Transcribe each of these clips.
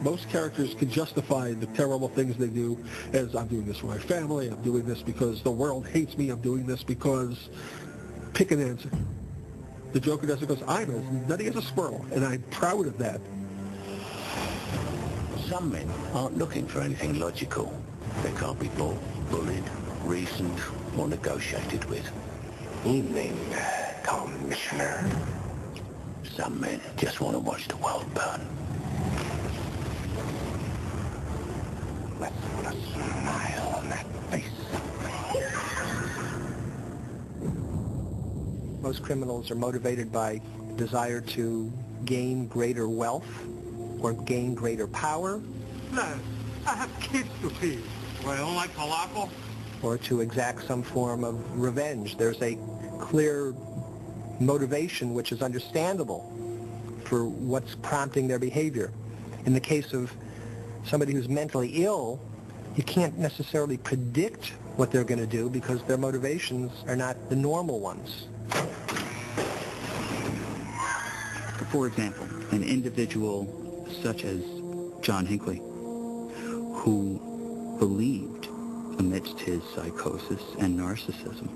Most characters can justify the terrible things they do as, I'm doing this for my family, I'm doing this because the world hates me, I'm doing this because... Pick an answer. The Joker does it because I'm as nutty as a squirrel, and I'm proud of that. Some men aren't looking for anything logical. They can't be bought, bullied, reasoned, or negotiated with. Evening, Commissioner. Some men just want to watch the world burn. Let's put a smile on that face. Most criminals are motivated by desire to gain greater wealth or gain greater power. No, I have kids to feed. Well, I don't like falafel. Or to exact some form of revenge. There's a clear motivation which is understandable for what's prompting their behavior. In the case of somebody who's mentally ill, you can't necessarily predict what they're going to do because their motivations are not the normal ones. For example, an individual such as John Hinckley, who believed amidst his psychosis and narcissism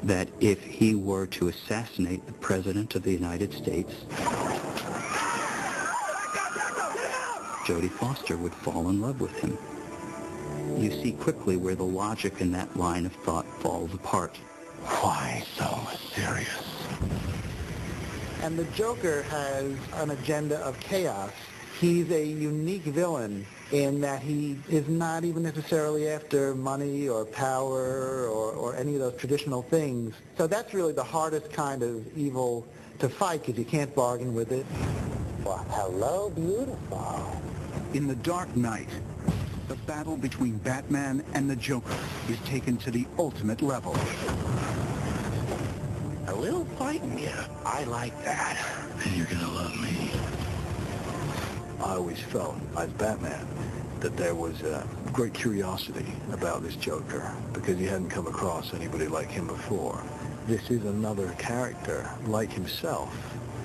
that if he were to assassinate the President of the United States, Jodie Foster would fall in love with him. You see quickly where the logic in that line of thought falls apart. Why so serious? And the Joker has an agenda of chaos. He's a unique villain in that he is not even necessarily after money or power or any of those traditional things. So that's really the hardest kind of evil to fight because you can't bargain with it. Well, hello, beautiful. In The Dark Knight, the battle between Batman and the Joker is taken to the ultimate level. A little fighting, yeah. I like that. And you're gonna love me. I always felt, as Batman, that there was a great curiosity about this Joker because he hadn't come across anybody like him before. This is another character like himself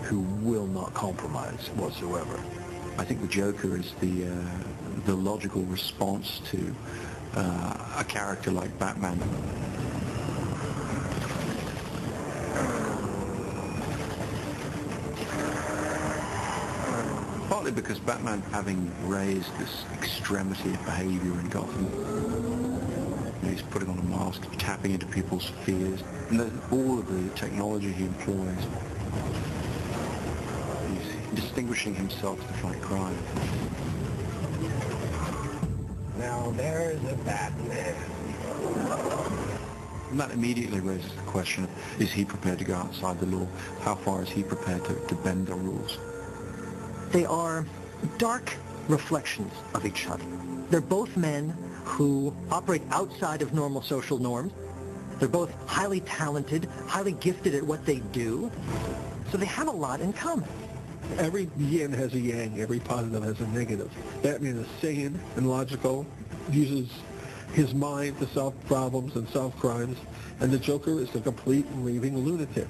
who will not compromise whatsoever. I think the Joker is the logical response to a character like Batman. Partly because Batman, having raised this extremity of behavior in Gotham, he's putting on a mask, tapping into people's fears, and all of the technology he employs. He's distinguishing himself to fight crime. Now there's a Batman. And that immediately raises the question of, is he prepared to go outside the law? How far is he prepared to bend the rules? They are dark reflections of each other. They're both men who operate outside of normal social norms. They're both highly talented, highly gifted at what they do. So they have a lot in common. Every yin has a yang, every positive has a negative. Batman is sane and logical, uses his mind to solve problems and solve crimes, and the Joker is a complete raving lunatic.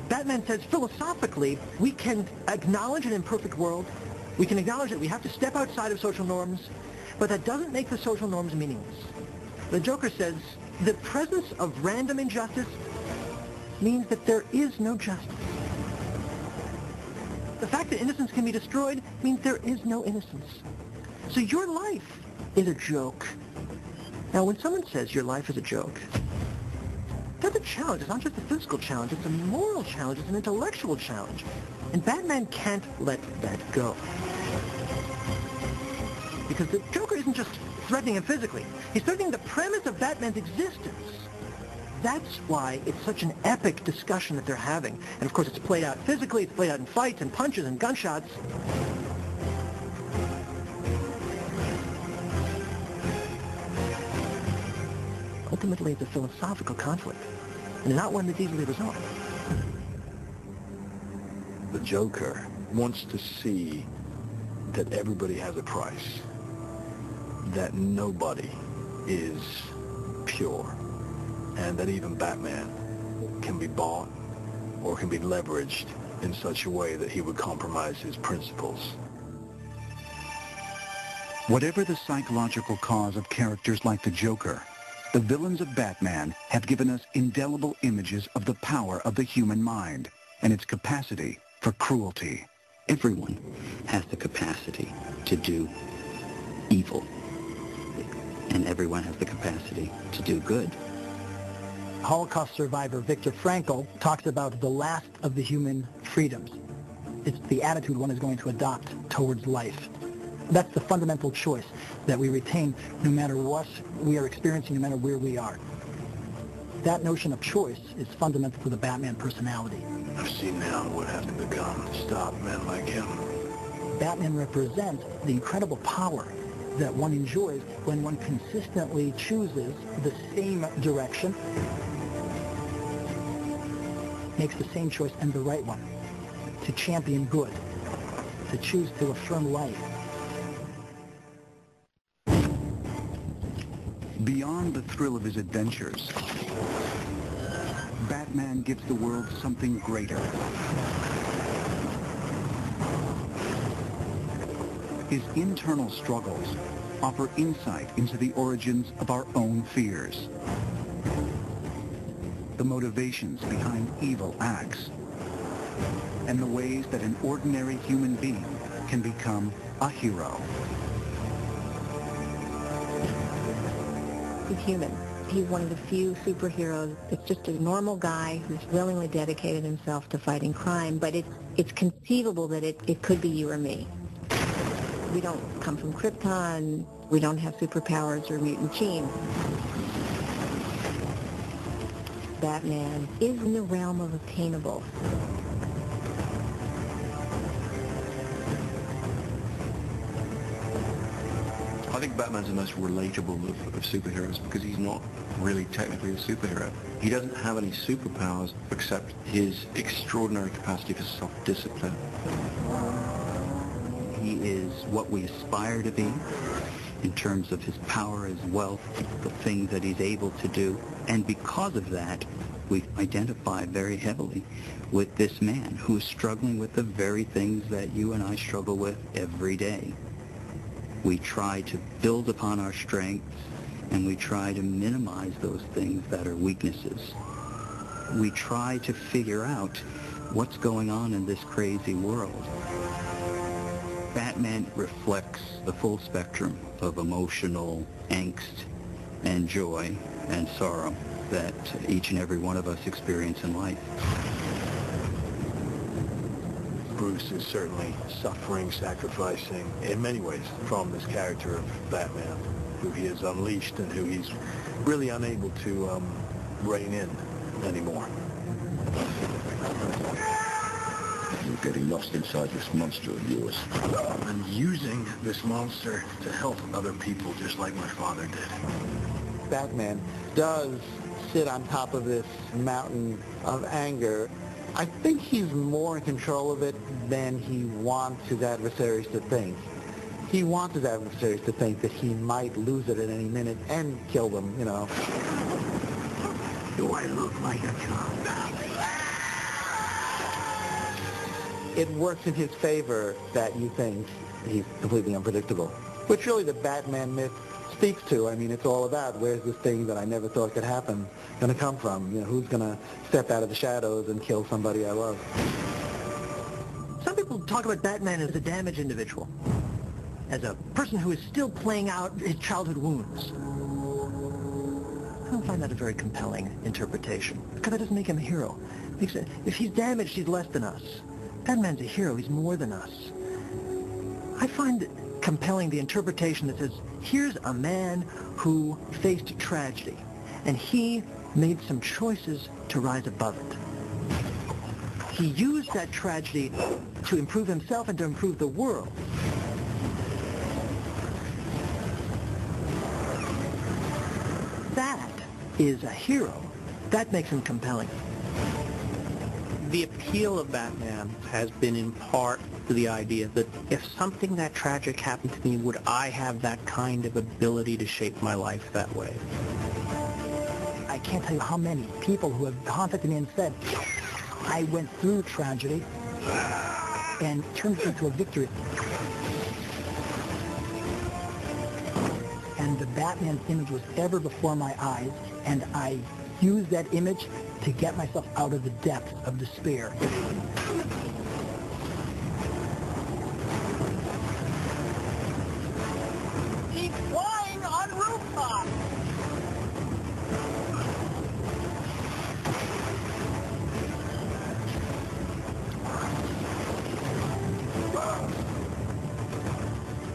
Batman says, philosophically, we can acknowledge an imperfect world. We can acknowledge that we have to step outside of social norms, but that doesn't make the social norms meaningless. The Joker says, the presence of random injustice means that there is no justice. The fact that innocence can be destroyed means there is no innocence. So your life is a joke. Now, when someone says your life is a joke, that's a challenge. It's not just a physical challenge. It's a moral challenge. It's an intellectual challenge. And Batman can't let that go. Because the Joker isn't just threatening him physically. He's threatening the premise of Batman's existence. That's why it's such an epic discussion that they're having. And of course, it's played out physically. It's played out in fights and punches and gunshots. Ultimately, it's a philosophical conflict, and not one that's easily resolved. The Joker wants to see that everybody has a price, that nobody is pure, and that even Batman can be bought or can be leveraged in such a way that he would compromise his principles. Whatever the psychological cause of characters like the Joker, the villains of Batman have given us indelible images of the power of the human mind and its capacity for cruelty. Everyone has the capacity to do evil, and everyone has the capacity to do good. Holocaust survivor Viktor Frankl talks about the last of the human freedoms. It's the attitude one is going to adopt towards life. That's the fundamental choice that we retain no matter what we are experiencing, no matter where we are. That notion of choice is fundamental to the Batman personality. I've seen now what have to become. Stop men like him. Batman represents the incredible power that one enjoys when one consistently chooses the same direction, makes the same choice and the right one, to champion good, to choose to affirm life. Beyond the thrill of his adventures, Batman gives the world something greater. His internal struggles offer insight into the origins of our own fears, the motivations behind evil acts, and the ways that an ordinary human being can become a hero. He's human. He's one of the few superheroes that's just a normal guy who's willingly dedicated himself to fighting crime, but it's conceivable that it could be you or me. We don't come from Krypton. We don't have superpowers or mutant genes. Batman is in the realm of attainable. I think Batman's the most relatable of superheroes because he's not really technically a superhero. He doesn't have any superpowers except his extraordinary capacity for self-discipline. He is what we aspire to be in terms of his power, his wealth, the things that he's able to do. And because of that, we identify very heavily with this man who is struggling with the very things that you and I struggle with every day. We try to build upon our strengths, and we try to minimize those things that are weaknesses. We try to figure out what's going on in this crazy world. Batman reflects the full spectrum of emotional angst and joy and sorrow that each and every one of us experience in life. Bruce is certainly suffering, sacrificing, in many ways, from this character of Batman, who he has unleashed and who he's really unable to rein in anymore. You're getting lost inside this monster of yours. I'm using this monster to help other people, just like my father did. Batman does sit on top of this mountain of anger. I think he's more in control of it than he wants his adversaries to think. He wants his adversaries to think that he might lose it at any minute and kill them, you know. Do I look like a cop? It works in his favor that you think he's completely unpredictable, which really the Batman myth speaks to. I mean, it's all about where's this thing that I never thought could happen going to come from? You know, who's going to step out of the shadows and kill somebody I love? Some people talk about Batman as a damaged individual, as a person who is still playing out his childhood wounds. I don't find that a very compelling interpretation, because that doesn't make him a hero. If he's damaged, he's less than us. Batman's a hero. He's more than us. I find compelling the interpretation that says, here's a man who faced tragedy, and he made some choices to rise above it. He used that tragedy to improve himself and to improve the world. That is a hero. That makes him compelling. The appeal of Batman has been in part to the idea that if something that tragic happened to me, would I have that kind of ability to shape my life that way? I can't tell you how many people who have contacted me and said, I went through tragedy and turned it into a victory. the Batman's image was ever before my eyes, and I used that image to get myself out of the depths of despair. He's flying on rooftops!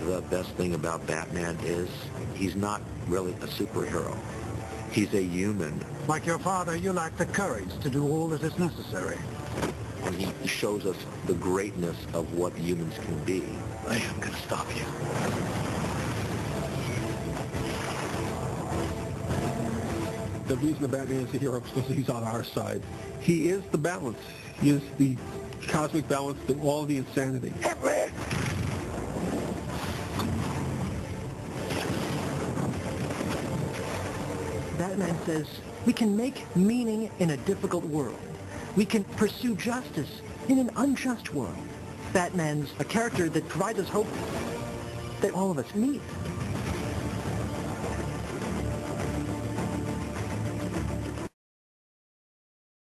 The best thing about Batman is he's not really a superhero. He's a human. Like your father, you lack the courage to do all that is necessary. And he shows us the greatness of what humans can be. I am going to stop you. The reason the Batman is a hero is because he's on our side. He is the balance. He is the cosmic balance to all the insanity. Batman says, we can make meaning in a difficult world. We can pursue justice in an unjust world. Batman's a character that provides us hope that all of us need.